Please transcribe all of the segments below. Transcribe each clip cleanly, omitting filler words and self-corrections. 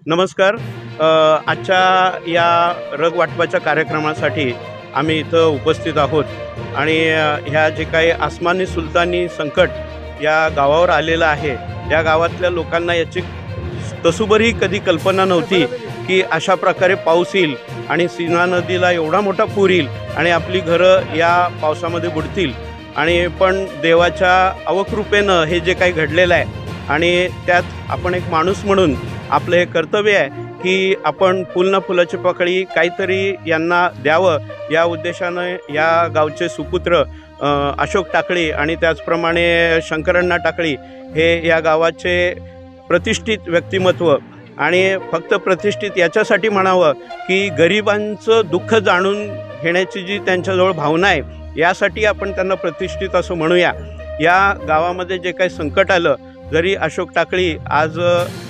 नमस्कार. आजच्या या रग वाटपाच्या कार्यक्रमासाठी आम्ही इथं उपस्थित आहोत आणि ह्या जे काही आसमानी सुलतानी संकट या गावावर आलेलं आहे, या गावातल्या लोकांना याची तसूभरही कधी कल्पना नव्हती की अशा प्रकारे पाऊस येईल आणि सीना नदीला एवढा मोठा पूर येईल आणि आपली घरं या पावसामध्ये बुडतील. आणि पण देवाच्या अवकृपेनं हे जे काही घडलेलं आहे आणि त्यात आपण एक माणूस म्हणून आपलं हे कर्तव्य आहे की आपण फुल ना फुलाची पाकळी काहीतरी यांना द्यावं, या उद्देशानं या गावचे सुपुत्र अशोक टाकळी आणि त्याचप्रमाणे शंकरअण्णा टाकळी हे या गावाचे प्रतिष्ठित व्यक्तिमत्व, आणि फक्त प्रतिष्ठित याच्यासाठी म्हणावं की गरिबांचं दुःख जाणून घेण्याची जी त्यांच्याजवळ भावना आहे, यासाठी आपण त्यांना प्रतिष्ठित असं म्हणूया. या गावामध्ये जे काही संकट आलं, जरी अशोक टाकळी आज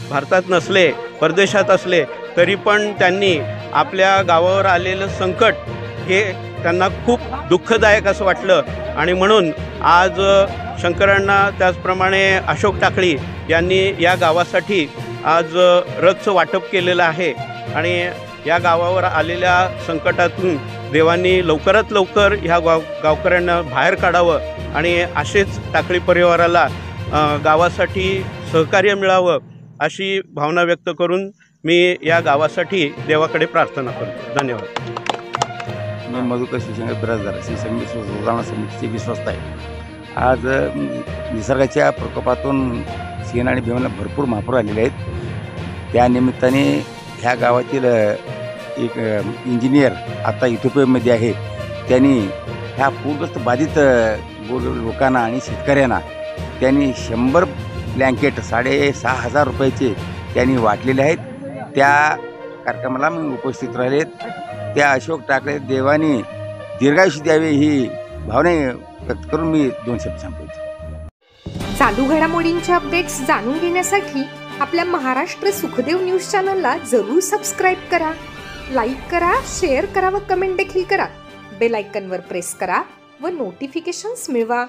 भारतात नसले, परदेशात असले, तरी पण त्यांनी आपल्या गावावर आलेलं संकट हे त्यांना खूप दुःखदायक असं वाटलं आणि म्हणून आज शंकरअण्णा त्याचप्रमाणे अशोक टाकळी यांनी या गावासाठी आज रगचं वाटप केलेलं आहे. आणि या गावावर आलेल्या संकटातून देवांनी लवकरात लवकर ह्या गावकऱ्यांना बाहेर काढावं आणि असेच टाकळी परिवाराला गावासाठी सहकार्य मिळावं अशी भावना व्यक्त करून मी या गावासाठी देवाकडे प्रार्थना करतो. धन्यवाद. मी मधुकर शिवशंकर बिराजदार श्री संगीत सुधारणा समितीचे विश्वस्त आहे. आज निसर्गाच्या प्रकोपातून सीन आणि भीमाला भरपूर महापूर आलेले आहेत. त्यानिमित्ताने ह्या गावातील एक इंजिनियर आता इथिओपियामध्ये आहे. त्यांनी ह्या पूरग्रस्त बाधित लोकांना आणि शेतकऱ्यांना त्यांनी 100 ब्लँकेट 6,500 रुपयाचे त्यांनी वाटलेले आहेत. त्या कार्यक्रमाला मी उपस्थित राहिलेत. त्या अशोक टाकळे देवानी दीर्घायुष्य द्यावे ही भावना व्यक्त करून मी 2 शब्द सांगतो. चालू घडामोडींचे अपडेट्स जाणून घेण्यासाठी आपल्या महाराष्ट्र सुखदेव न्यूज चॅनलला जरूर सबस्क्राईब करा, लाईक करा, शेअर करा व कमेंट देखील करा. बेल आयकॉनवर प्रेस करा व नोटिफिकेशन्स मिळवा.